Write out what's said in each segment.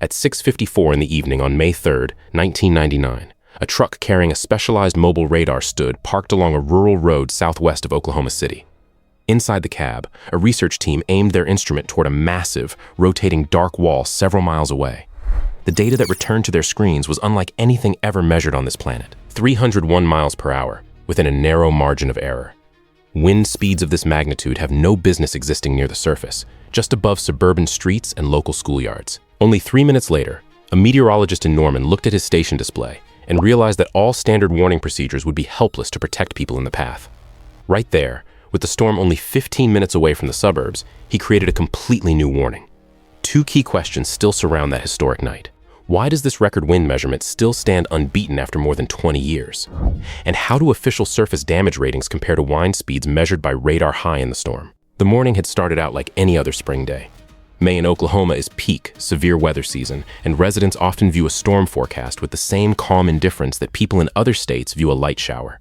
At 6:54 in the evening on May 3, 1999, a truck carrying a specialized mobile radar stood parked along a rural road southwest of Oklahoma City. Inside the cab, a research team aimed their instrument toward a massive, rotating dark wall several miles away. The data that returned to their screens was unlike anything ever measured on this planet. 301 miles per hour, within a narrow margin of error. Wind speeds of this magnitude have no business existing near the surface, just above suburban streets and local schoolyards. Only 3 minutes later, a meteorologist in Norman looked at his station display and realized that all standard warning procedures would be helpless to protect people in the path. Right there, with the storm only 15 minutes away from the suburbs, he created a completely new warning. Two key questions still surround that historic night. Why does this record wind measurement still stand unbeaten after more than 20 years? And how do official surface damage ratings compare to wind speeds measured by radar high in the storm? The morning had started out like any other spring day. May in Oklahoma is peak, severe weather season, and residents often view a storm forecast with the same calm indifference that people in other states view a light shower.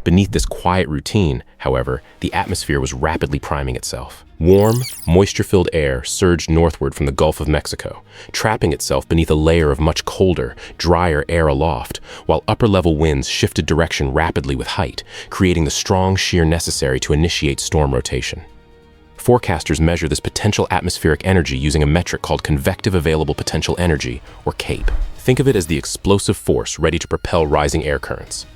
Beneath this quiet routine, however, the atmosphere was rapidly priming itself. Warm, moisture-filled air surged northward from the Gulf of Mexico, trapping itself beneath a layer of much colder, drier air aloft, while upper-level winds shifted direction rapidly with height, creating the strong shear necessary to initiate storm rotation. Forecasters measure this potential atmospheric energy using a metric called convective available potential energy, or CAPE. Think of it as the explosive force ready to propel rising air currents.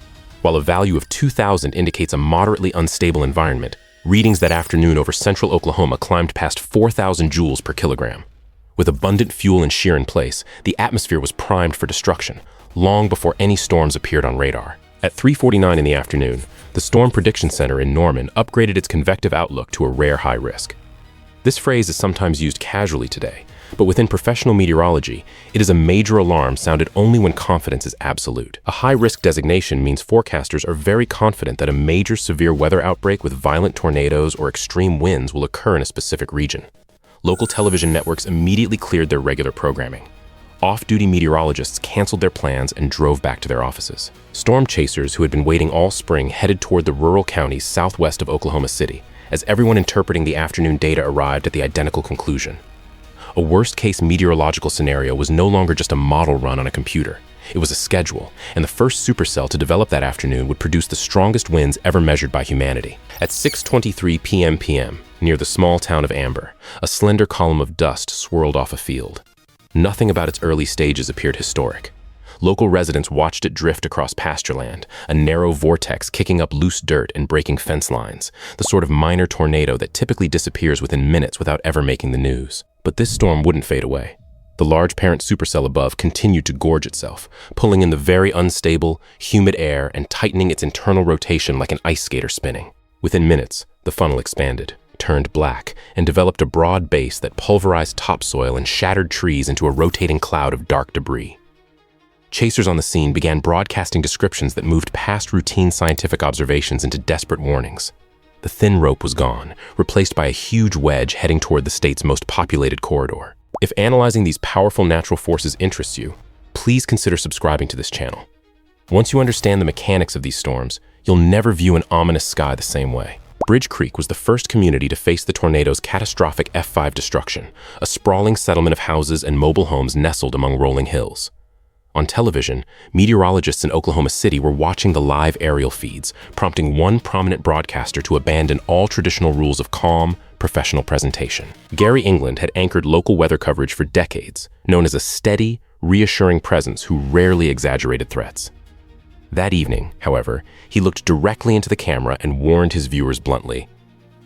While a value of 2,000 indicates a moderately unstable environment, readings that afternoon over central Oklahoma climbed past 4,000 joules per kilogram. With abundant fuel and shear in place, the atmosphere was primed for destruction, long before any storms appeared on radar. At 3:49 in the afternoon, the Storm Prediction Center in Norman upgraded its convective outlook to a rare high risk. This phrase is sometimes used casually today, but within professional meteorology, it is a major alarm sounded only when confidence is absolute. A high-risk designation means forecasters are very confident that a major severe weather outbreak with violent tornadoes or extreme winds will occur in a specific region. Local television networks immediately cleared their regular programming. Off-duty meteorologists canceled their plans and drove back to their offices. Storm chasers who had been waiting all spring headed toward the rural counties southwest of Oklahoma City, as everyone interpreting the afternoon data arrived at the identical conclusion. A worst-case meteorological scenario was no longer just a model run on a computer. It was a schedule, and the first supercell to develop that afternoon would produce the strongest winds ever measured by humanity. At 6:23 p.m., near the small town of Amber, a slender column of dust swirled off a field. Nothing about its early stages appeared historic. Local residents watched it drift across pastureland, a narrow vortex kicking up loose dirt and breaking fence lines, the sort of minor tornado that typically disappears within minutes without ever making the news. But this storm wouldn't fade away. The large parent supercell above continued to gorge itself, pulling in the very unstable, humid air and tightening its internal rotation like an ice skater spinning. Within minutes, the funnel expanded, turned black, and developed a broad base that pulverized topsoil and shattered trees into a rotating cloud of dark debris. Chasers on the scene began broadcasting descriptions that moved past routine scientific observations into desperate warnings. The thin rope was gone, replaced by a huge wedge heading toward the state's most populated corridor. If analyzing these powerful natural forces interests you, please consider subscribing to this channel. Once you understand the mechanics of these storms, you'll never view an ominous sky the same way. Bridge Creek was the first community to face the tornado's catastrophic F5 destruction, a sprawling settlement of houses and mobile homes nestled among rolling hills. On television, meteorologists in Oklahoma City were watching the live aerial feeds, prompting one prominent broadcaster to abandon all traditional rules of calm, professional presentation. Gary England had anchored local weather coverage for decades, known as a steady, reassuring presence who rarely exaggerated threats. That evening, however, he looked directly into the camera and warned his viewers bluntly,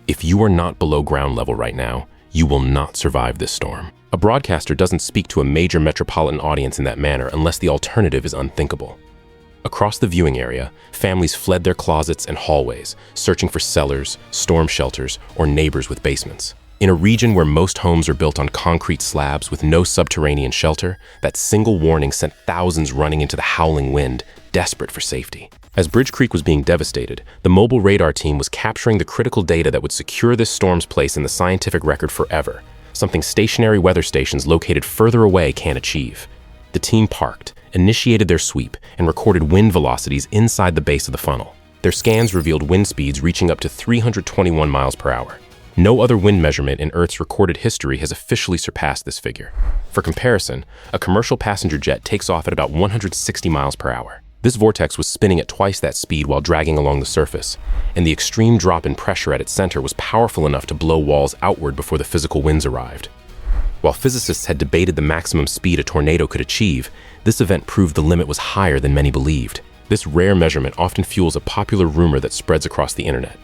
"If you are not below ground level right now, you will not survive this storm." A broadcaster doesn't speak to a major metropolitan audience in that manner unless the alternative is unthinkable. Across the viewing area, families fled their closets and hallways, searching for cellars, storm shelters, or neighbors with basements. In a region where most homes are built on concrete slabs with no subterranean shelter, that single warning sent thousands running into the howling wind, desperate for safety. As Bridge Creek was being devastated, the mobile radar team was capturing the critical data that would secure this storm's place in the scientific record forever, something stationary weather stations located further away can't achieve. The team parked, initiated their sweep, and recorded wind velocities inside the base of the funnel. Their scans revealed wind speeds reaching up to 321 miles per hour. No other wind measurement in Earth's recorded history has officially surpassed this figure. For comparison, a commercial passenger jet takes off at about 160 miles per hour. This vortex was spinning at twice that speed while dragging along the surface, and the extreme drop in pressure at its center was powerful enough to blow walls outward before the physical winds arrived. While physicists had debated the maximum speed a tornado could achieve, this event proved the limit was higher than many believed. This rare measurement often fuels a popular rumor that spreads across the internet.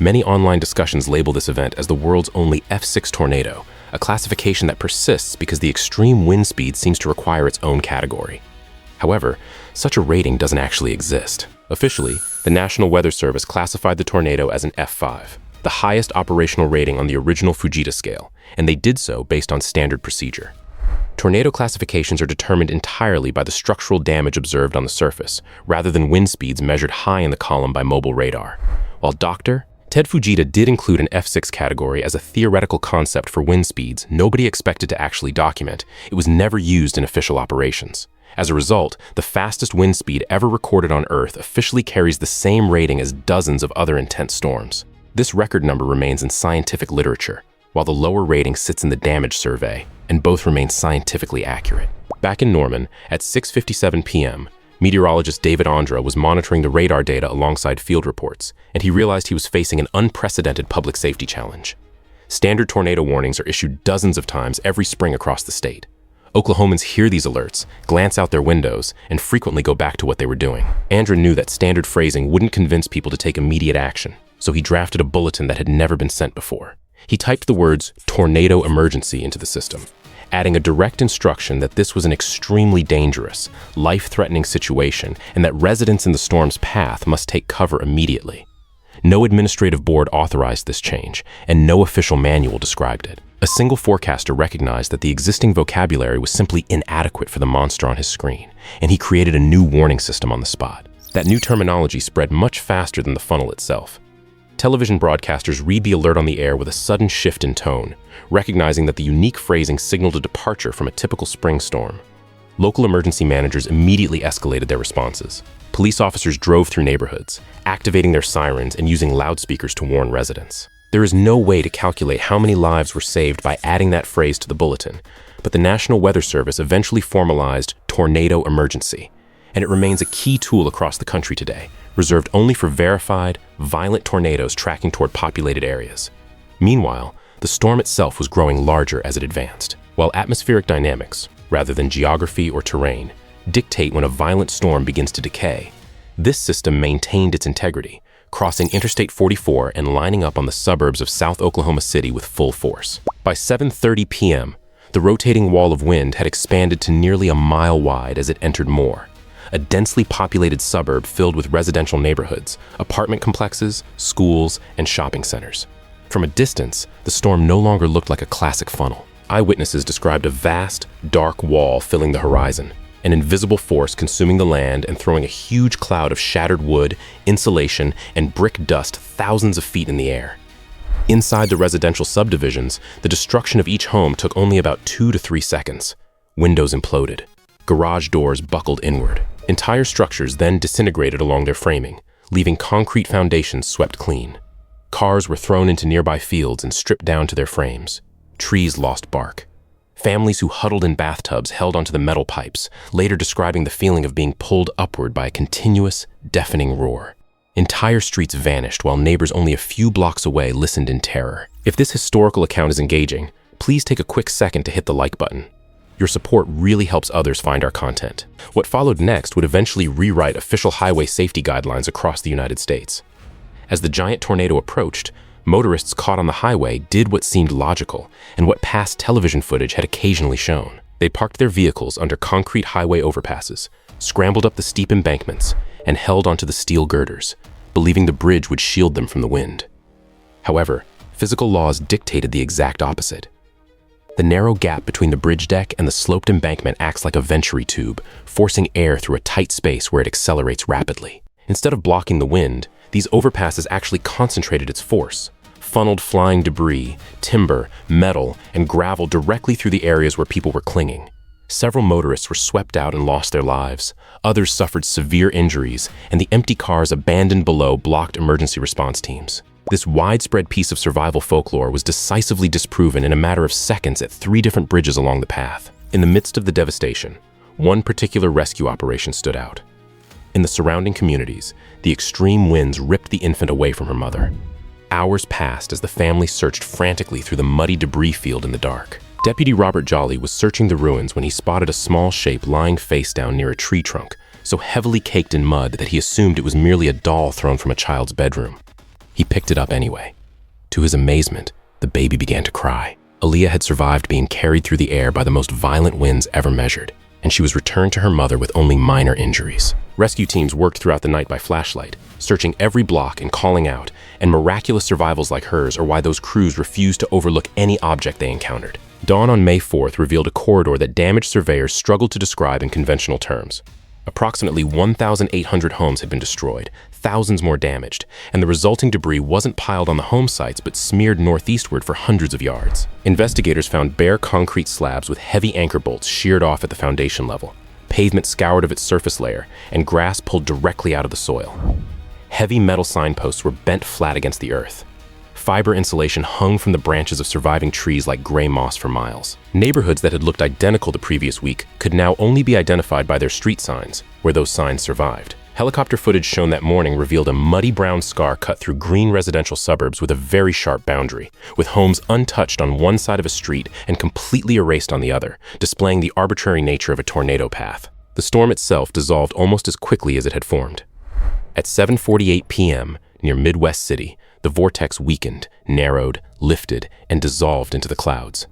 Many online discussions label this event as the world's only F6 tornado, a classification that persists because the extreme wind speed seems to require its own category. However, such a rating doesn't actually exist. Officially, the National Weather Service classified the tornado as an F5, the highest operational rating on the original Fujita scale, and they did so based on standard procedure. Tornado classifications are determined entirely by the structural damage observed on the surface, rather than wind speeds measured high in the column by mobile radar. While Dr. Ted Fujita did include an F6 category as a theoretical concept for wind speeds nobody expected to actually document, it was never used in official operations. As a result, the fastest wind speed ever recorded on Earth officially carries the same rating as dozens of other intense storms. This record number remains in scientific literature, while the lower rating sits in the damage survey, and both remain scientifically accurate. Back in Norman, at 6:57 p.m., meteorologist David Andra was monitoring the radar data alongside field reports, and he realized he was facing an unprecedented public safety challenge. Standard tornado warnings are issued dozens of times every spring across the state. Oklahomans hear these alerts, glance out their windows, and frequently go back to what they were doing. Andra knew that standard phrasing wouldn't convince people to take immediate action, so he drafted a bulletin that had never been sent before. He typed the words "tornado emergency" into the system, adding a direct instruction that this was an extremely dangerous, life-threatening situation and that residents in the storm's path must take cover immediately. No administrative board authorized this change, and no official manual described it. A single forecaster recognized that the existing vocabulary was simply inadequate for the monster on his screen, and he created a new warning system on the spot. That new terminology spread much faster than the funnel itself. Television broadcasters read the alert on the air with a sudden shift in tone, recognizing that the unique phrasing signaled a departure from a typical spring storm. Local emergency managers immediately escalated their responses. Police officers drove through neighborhoods, activating their sirens and using loudspeakers to warn residents. There is no way to calculate how many lives were saved by adding that phrase to the bulletin, but the National Weather Service eventually formalized tornado emergency, and it remains a key tool across the country today, reserved only for verified, violent tornadoes tracking toward populated areas. Meanwhile, the storm itself was growing larger as it advanced. While atmospheric dynamics, rather than geography or terrain, dictate when a violent storm begins to decay, this system maintained its integrity, crossing Interstate 44 and lining up on the suburbs of South Oklahoma City with full force. By 7:30 p.m., the rotating wall of wind had expanded to nearly a mile wide as it entered Moore, a densely populated suburb filled with residential neighborhoods, apartment complexes, schools, and shopping centers. From a distance, the storm no longer looked like a classic funnel. Eyewitnesses described a vast, dark wall filling the horizon, an invisible force consuming the land and throwing a huge cloud of shattered wood, insulation, and brick dust thousands of feet in the air. Inside the residential subdivisions, the destruction of each home took only about 2 to 3 seconds. Windows imploded. Garage doors buckled inward. Entire structures then disintegrated along their framing, leaving concrete foundations swept clean. Cars were thrown into nearby fields and stripped down to their frames. Trees lost bark. Families who huddled in bathtubs held onto the metal pipes, later describing the feeling of being pulled upward by a continuous, deafening roar. Entire streets vanished while neighbors only a few blocks away listened in terror. If this historical account is engaging, please take a quick second to hit the like button. Your support really helps others find our content. What followed next would eventually rewrite official highway safety guidelines across the United States. As the giant tornado approached, motorists caught on the highway did what seemed logical and what past television footage had occasionally shown. They parked their vehicles under concrete highway overpasses, scrambled up the steep embankments, and held onto the steel girders, believing the bridge would shield them from the wind. However, physical laws dictated the exact opposite. The narrow gap between the bridge deck and the sloped embankment acts like a venturi tube, forcing air through a tight space where it accelerates rapidly. Instead of blocking the wind, these overpasses actually concentrated its force, funneled flying debris, timber, metal, and gravel directly through the areas where people were clinging. Several motorists were swept out and lost their lives. Others suffered severe injuries, and the empty cars abandoned below blocked emergency response teams. This widespread piece of survival folklore was decisively disproven in a matter of seconds at 3 different bridges along the path. In the midst of the devastation, one particular rescue operation stood out. In the surrounding communities, the extreme winds ripped the infant away from her mother. Hours passed as the family searched frantically through the muddy debris field in the dark. Deputy Robert Jolly was searching the ruins when he spotted a small shape lying face down near a tree trunk, so heavily caked in mud that he assumed it was merely a doll thrown from a child's bedroom. He picked it up anyway. To his amazement, the baby began to cry. Aleah had survived being carried through the air by the most violent winds ever measured, and she was returned to her mother with only minor injuries. Rescue teams worked throughout the night by flashlight, searching every block and calling out, and miraculous survivals like hers are why those crews refused to overlook any object they encountered. Dawn on May 4th revealed a corridor that damaged surveyors struggled to describe in conventional terms. Approximately 1,800 homes had been destroyed, thousands more damaged, and the resulting debris wasn't piled on the home sites but smeared northeastward for hundreds of yards. Investigators found bare concrete slabs with heavy anchor bolts sheared off at the foundation level, pavement scoured of its surface layer, and grass pulled directly out of the soil. Heavy metal signposts were bent flat against the earth. Fiber insulation hung from the branches of surviving trees like gray moss for miles. Neighborhoods that had looked identical the previous week could now only be identified by their street signs, where those signs survived. Helicopter footage shown that morning revealed a muddy brown scar cut through green residential suburbs with a very sharp boundary, with homes untouched on one side of a street and completely erased on the other, displaying the arbitrary nature of a tornado path. The storm itself dissolved almost as quickly as it had formed. At 7:48 p.m., near Midwest City, the vortex weakened, narrowed, lifted, and dissolved into the clouds.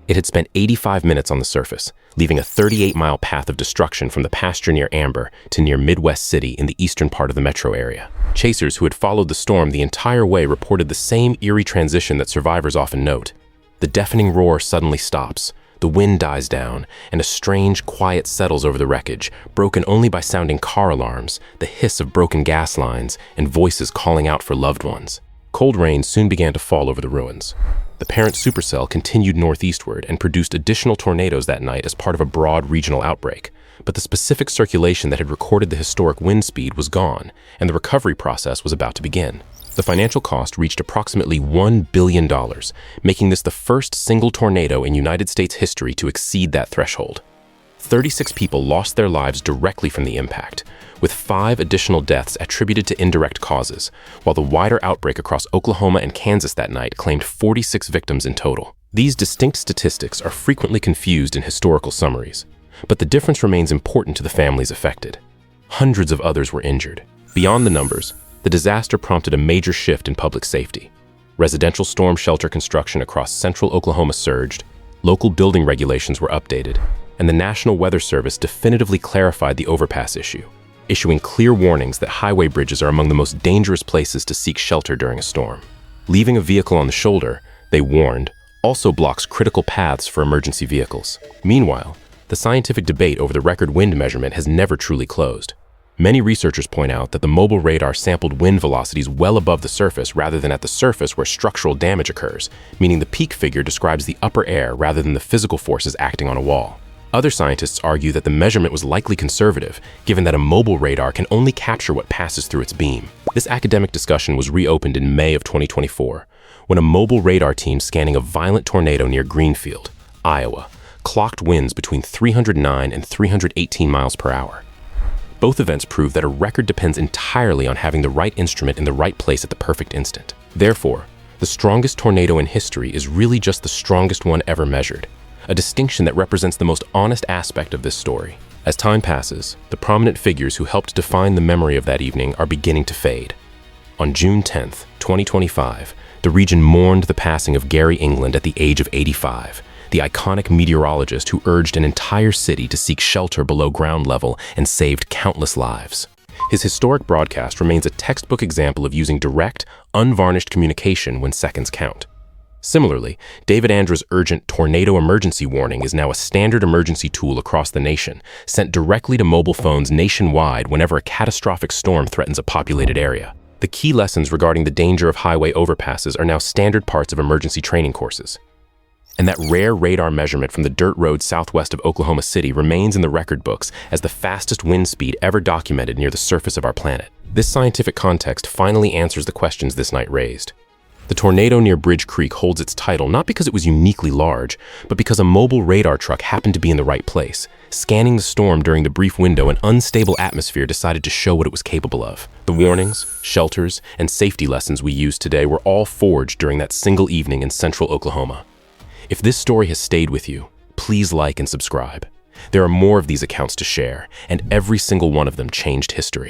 It had spent 85 minutes on the surface, leaving a 38-mile path of destruction from the pasture near Amber to near Midwest City in the eastern part of the metro area. Chasers who had followed the storm the entire way reported the same eerie transition that survivors often note. The deafening roar suddenly stops, the wind dies down, and a strange quiet settles over the wreckage, broken only by sounding car alarms, the hiss of broken gas lines, and voices calling out for loved ones. Cold rain soon began to fall over the ruins. The parent supercell continued northeastward and produced additional tornadoes that night as part of a broad regional outbreak, but the specific circulation that had recorded the historic wind speed was gone, and the recovery process was about to begin. The financial cost reached approximately $1 billion, making this the first single tornado in United States history to exceed that threshold. 36 people lost their lives directly from the impact, with 5 additional deaths attributed to indirect causes, while the wider outbreak across Oklahoma and Kansas that night claimed 46 victims in total. These distinct statistics are frequently confused in historical summaries, but the difference remains important to the families affected. Hundreds of others were injured. Beyond the numbers, the disaster prompted a major shift in public safety. Residential storm shelter construction across central Oklahoma surged, local building regulations were updated, and the National Weather Service definitively clarified the overpass issue, issuing clear warnings that highway bridges are among the most dangerous places to seek shelter during a storm. Leaving a vehicle on the shoulder, they warned, also blocks critical paths for emergency vehicles. Meanwhile, the scientific debate over the record wind measurement has never truly closed. Many researchers point out that the mobile radar sampled wind velocities well above the surface rather than at the surface where structural damage occurs, meaning the peak figure describes the upper air rather than the physical forces acting on a wall. Other scientists argue that the measurement was likely conservative, given that a mobile radar can only capture what passes through its beam. This academic discussion was reopened in May of 2024, when a mobile radar team scanning a violent tornado near Greenfield, Iowa, clocked winds between 309 and 318 miles per hour. Both events prove that a record depends entirely on having the right instrument in the right place at the perfect instant. Therefore, the strongest tornado in history is really just the strongest one ever measured, a distinction that represents the most honest aspect of this story. As time passes, the prominent figures who helped define the memory of that evening are beginning to fade. On June 10th, 2025, the region mourned the passing of Gary England at the age of 85, the iconic meteorologist who urged an entire city to seek shelter below ground level and saved countless lives. His historic broadcast remains a textbook example of using direct, unvarnished communication when seconds count. Similarly, David Andra's urgent tornado emergency warning is now a standard emergency tool across the nation, sent directly to mobile phones nationwide whenever a catastrophic storm threatens a populated area. The key lessons regarding the danger of highway overpasses are now standard parts of emergency training courses. And that rare radar measurement from the dirt road southwest of Oklahoma City remains in the record books as the fastest wind speed ever documented near the surface of our planet. This scientific context finally answers the questions this night raised. The tornado near Bridge Creek holds its title not because it was uniquely large, but because a mobile radar truck happened to be in the right place. Scanning the storm during the brief window, an unstable atmosphere decided to show what it was capable of. The warnings, shelters, and safety lessons we use today were all forged during that single evening in central Oklahoma. If this story has stayed with you, please like and subscribe. There are more of these accounts to share, and every single one of them changed history.